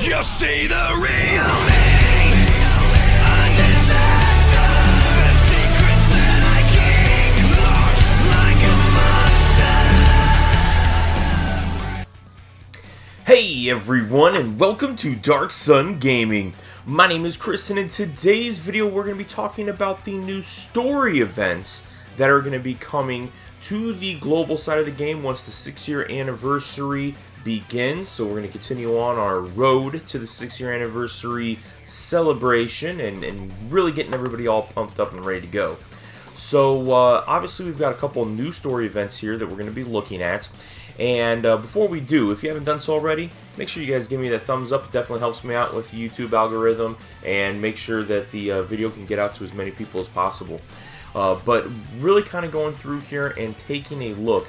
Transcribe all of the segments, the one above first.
You'll see the real me. A disaster. The secrets that I keep locked like a monster. Hey everyone, and welcome to Darkson Gaming. My name is Chris, and in today's video we're going to be talking about the new story events that are going to be coming to the global side of the game once the 6-year anniversary begins. So we're going to continue on our road to the 6-year anniversary celebration and really getting everybody all pumped up and ready to go. So obviously we've got a couple of new story events here that we're going to be looking at. And before we do, if you haven't done so already, make sure you guys give me that thumbs up. It definitely helps me out with the YouTube algorithm, and make sure that the video can get out to as many people as possible. But really kind of going through here and taking a look,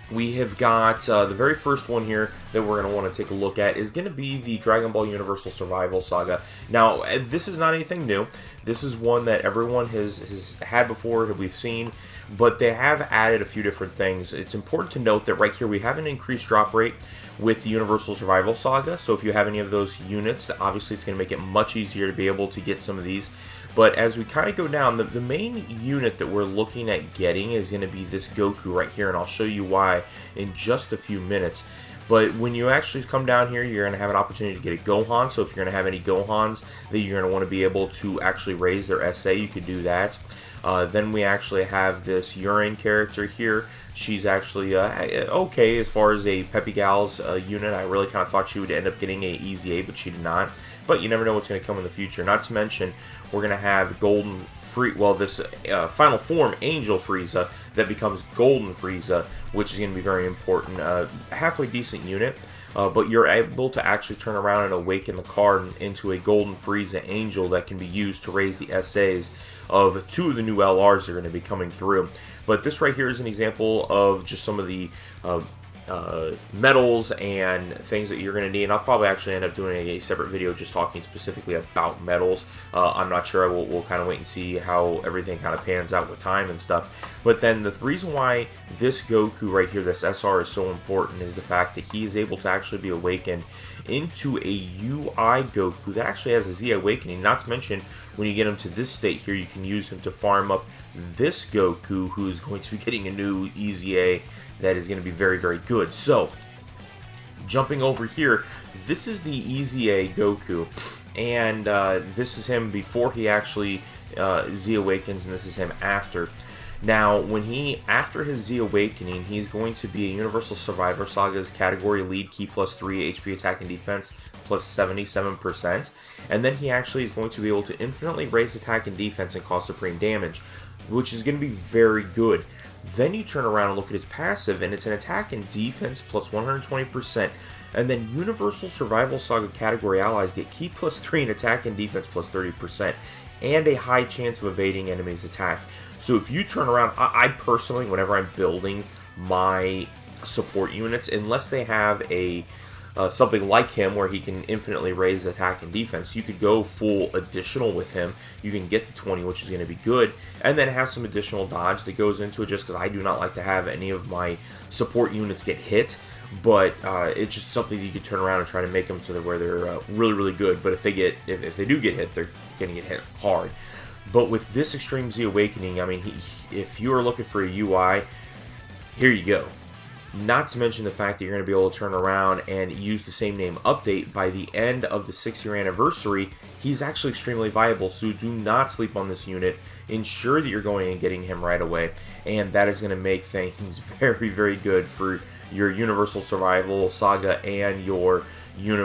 we have got the very first one here that we're going to want to take a look at is going to be the Dragon Ball Universal Survival Saga. Now, this is not anything new. This is one that everyone has had before, that we've seen, but they have added a few different things. It's important to note that right here we have an increased drop rate with the Universal Survival Saga, so if you have any of those units, obviously it's going to make it much easier to be able to get some of these. But as we kind of go down, the main unit that we're looking at getting is going to be this Goku right here, and I'll show you why in just a few minutes. But when you actually come down here, you're going to have an opportunity to get a Gohan, so if you're going to have any Gohans that you're going to want to be able to actually raise their SA, you could do that. Then we actually have this Jiren character here. She's actually okay as far as a Peppy Gal's unit. I really kind of thought she would end up getting a easy A, but she did not. But you never know what's going to come in the future. Not to mention, we're going to have this final form Angel Frieza that becomes Golden Frieza, which is going to be very important. Halfway decent unit, but you're able to actually turn around and awaken the card into a Golden Frieza Angel that can be used to raise the SAs of 2 of the new LRs that are going to be coming through. But this right here is an example of just some of the metals and things that you're going to need. And I'll probably actually end up doing a separate video just talking specifically about metals. I'm not sure. We'll kind of wait and see how everything kind of pans out with time and stuff. But then the reason why this Goku right here, this SR, is so important is the fact that he is able to actually be awakened into a UI Goku that actually has a Z awakening. Not to mention, when you get him to this state here, you can use him to farm up this Goku, who is going to be getting a new Easy A that is going to be very, very good. So, jumping over here, this is the Easy A Goku, and this is him before he actually Z awakens, and this is him after. Now, after his Z awakening, he's going to be a Universal Survivor Saga's category lead, key +3, HP attack and defense plus 77%, and then he actually is going to be able to infinitely raise attack and defense and cause supreme damage, which is going to be very good. Then you turn around and look at his passive, and it's an attack and defense plus 120%. And then Universal Survival Saga category allies get key +3 and attack and defense plus 30%, and a high chance of evading enemies' attack. So if you turn around, I personally, whenever I'm building my support units, unless they have a something like him where he can infinitely raise attack and defense, you could go full additional with him. You can get to 20, which is going to be good, and then have some additional dodge that goes into it, just because I do not like to have any of my support units get hit. But it's just something that you could turn around and try to make them so that where they're really, really good. But if they do get hit, they're going to get hit hard. But with this Extreme Z Awakening, I mean, if you are looking for a UI, here you go. Not to mention the fact that you're going to be able to turn around and use the same name update by the end of the 6-year anniversary. He's actually extremely viable, so do not sleep on this unit. Ensure that you're going and getting him right away, and that is going to make things very, very good for your Universal Survival Saga and your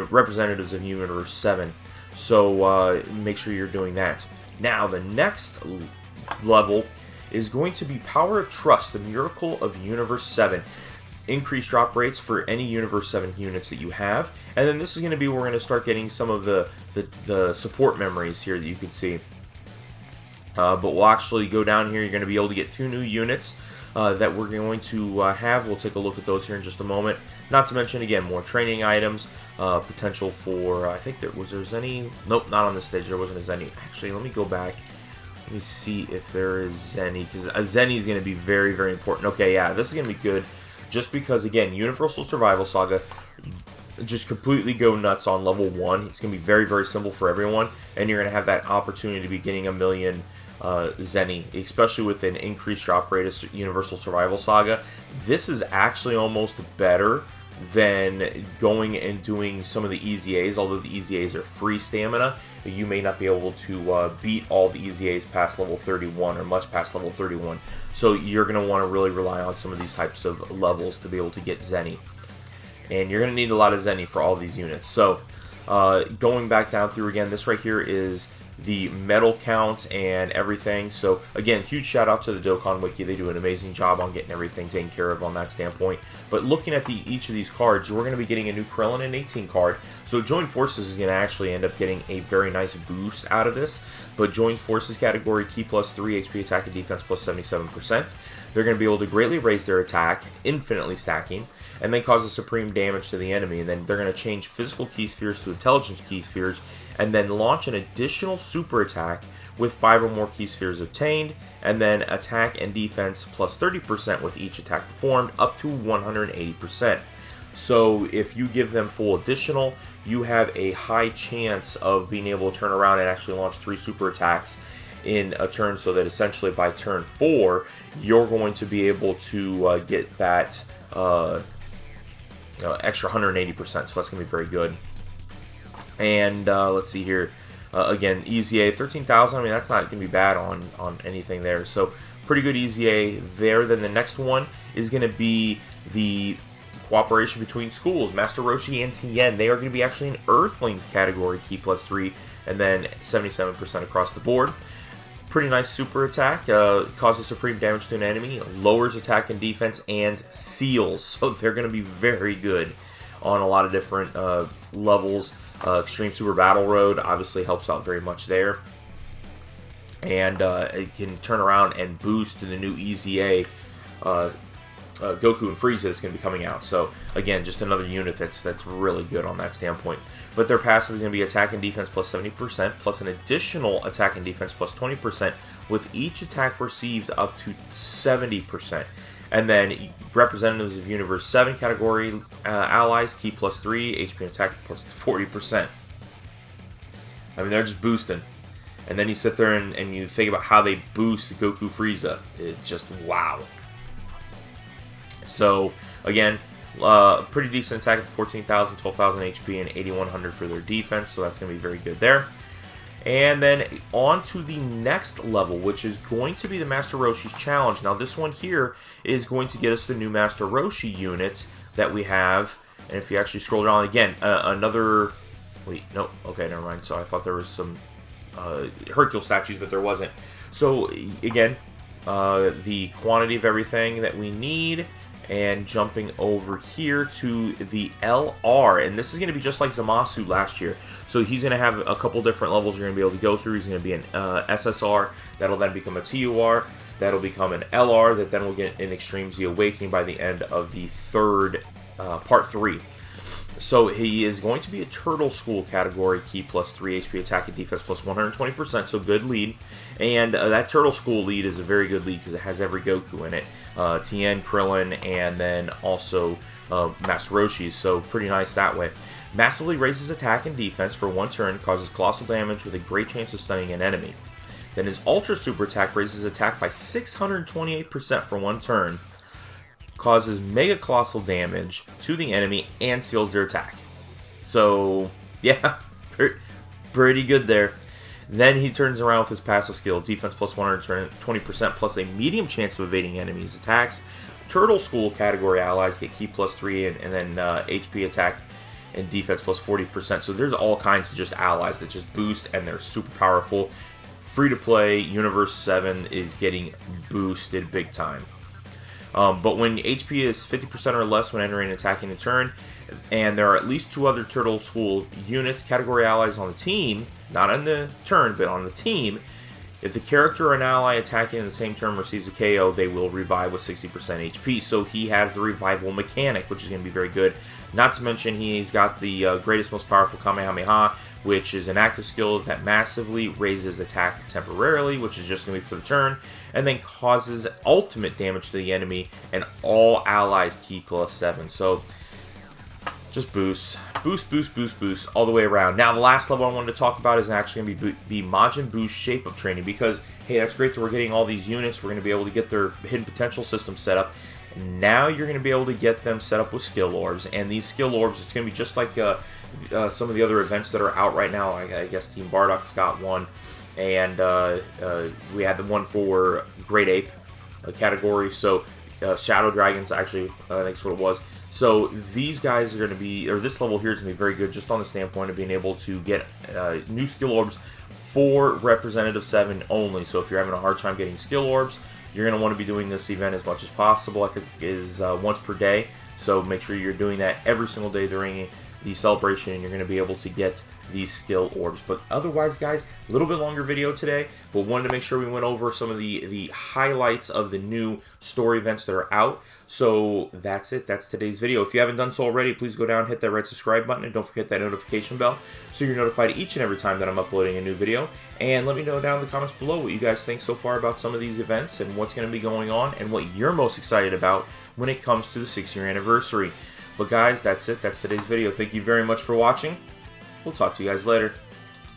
representatives of Universe 7. So make sure you're doing that. Now, the next level is going to be Power of Trust, the Miracle of Universe 7. Increased drop rates for any Universe 7 units that you have. And then this is going to be where we're going to start getting some of the support memories here that you can see. But we'll actually go down here. You're going to be able to get 2 new units that we're going to have. We'll take a look at those here in just a moment. Not to mention, again, more training items. Potential for, I think there's any... Nope, not on this stage. There wasn't a Zenny. Actually, let me go back. Let me see if there is Zenny, because a Zenny is going to be very, very important. Okay, yeah, this is going to be good. Just because, again, Universal Survival Saga, just completely go nuts on level 1. It's going to be very, very simple for everyone, and you're going to have that opportunity to be getting a million Zenny, especially with an increased drop rate of Universal Survival Saga. This is actually almost better than going and doing some of the EZAs, although the EZAs are free stamina. You may not be able to beat all the EZAs past level 31 or much past level 31. So you're going to want to really rely on some of these types of levels to be able to get Zenny. And you're going to need a lot of Zenny for all these units. So going back down through again, this right here is the medal count and everything. So again, huge shout out to the Dokkan Wiki. They do an amazing job on getting everything taken care of on that standpoint. But looking at each of these cards, we're going to be getting a new Krillin and 18 card. So Joined Forces is going to actually end up getting a very nice boost out of this. But Joined Forces category, Ki plus 3, HP attack and defense plus 77%. They're going to be able to greatly raise their attack, infinitely stacking, and then causes supreme damage to the enemy. And then they're going to change physical key spheres to intelligence key spheres, and then launch an additional super attack with 5 or more key spheres obtained, and then attack and defense plus 30% with each attack performed, up to 180%. So if you give them full additional, you have a high chance of being able to turn around and actually launch 3 super attacks in a turn, so that essentially by turn 4, you're going to be able to get that extra 180%, so that's going to be very good. And let's see here. Again, EZA 13,000. I mean, that's not going to be bad on anything there. So pretty good EZA there. Then the next one is going to be the cooperation between schools. Master Roshi and Tien. They are going to be actually in Earthlings category, Ki plus 3, and then 77% across the board. Pretty nice super attack. Causes supreme damage to an enemy. Lowers attack and defense, and seals. So they're going to be very good on a lot of different levels. Extreme Super Battle Road obviously helps out very much there. And it can turn around and boost the new EZA Goku and Frieza that's going to be coming out. So again, just another unit that's really good on that standpoint. But their passive is going to be attack and defense plus 70%, plus an additional attack and defense plus 20%, with each attack received up to 70%. And then representatives of Universe 7 category allies, Ki plus 3, HP and attack plus 40%. I mean, they're just boosting. And then you sit there and you think about how they boost Goku Frieza. It's just wow. So, again, pretty decent attack at 14,000, 12,000 HP, and 8,100 for their defense. So that's going to be very good there. And then on to the next level, which is going to be the Master Roshi's Challenge. Now, this one here is going to get us the new Master Roshi unit that we have. And if you actually scroll down again, another... Wait, no. Okay, never mind. So I thought there was some Hercule statues, but there wasn't. So, again, the quantity of everything that we need. And jumping over here to the LR, and this is going to be just like Zamasu last year. So he's going to have a couple different levels you're going to be able to go through. He's going to be an SSR, that'll then become a TUR, that'll become an LR, that then will get an Extreme Z Awakening by the end of the third, part 3. So he is going to be a Turtle School category, Ki plus 3, HP attack and defense plus 120%, so good lead. And that Turtle School lead is a very good lead because it has every Goku in it. Tien, Krillin, and then also Master Roshi, so pretty nice that way. Massively raises attack and defense for 1 turn, causes colossal damage with a great chance of stunning an enemy. Then his Ultra Super Attack raises attack by 628% for 1 turn, causes mega colossal damage to the enemy, and seals their attack. So, yeah, pretty good there. Then he turns around with his passive skill, defense plus 120%, plus a medium chance of evading enemies' attacks. Turtle School category allies get Ki plus 3, and then HP attack and defense plus 40%. So there's all kinds of just allies that just boost, and they're super powerful. Free to play, Universe 7 is getting boosted big time. But when HP is 50% or less when entering and attacking a turn, and there are at least 2 other Turtle School units, category allies on the team, not on the turn, but on the team, if the character or an ally attacking in the same turn receives a KO, they will revive with 60% HP. So he has the revival mechanic, which is going to be very good. Not to mention, he's got the greatest, most powerful Kamehameha, which is an active skill that massively raises attack temporarily, which is just going to be for the turn, and then causes ultimate damage to the enemy and all allies Ki plus 7. So just boosts. boost, boost, boost, boost, all the way around. Now, the last level I wanted to talk about is actually going to be Majin Buu's shape-up training, because, hey, that's great that we're getting all these units. We're going to be able to get their hidden potential system set up. Now you're going to be able to get them set up with skill orbs, and these skill orbs, it's going to be just like some of the other events that are out right now. I guess Team Bardock's got one, and we had the one for Great Ape category, so Shadow Dragons, actually, I think is what it was. So these guys are going to be, or this level here is going to be very good just on the standpoint of being able to get new skill orbs for Representative 7 only. So if you're having a hard time getting skill orbs, you're going to want to be doing this event as much as possible. I think it is once per day. So make sure you're doing that every single day during the celebration, and you're going to be able to get these skill orbs. But otherwise, guys, a little bit longer video today, but wanted to make sure we went over some of the highlights of the new story events that are out. So that's it. That's today's video. If you haven't done so already, please go down, hit that red subscribe button, and don't forget that notification bell so you're notified each and every time that I'm uploading a new video. And let me know down in the comments below what you guys think so far about some of these events and what's going to be going on and what you're most excited about when it comes to the 6-year anniversary. But guys, that's it. That's today's video. Thank you very much for watching. We'll talk to you guys later.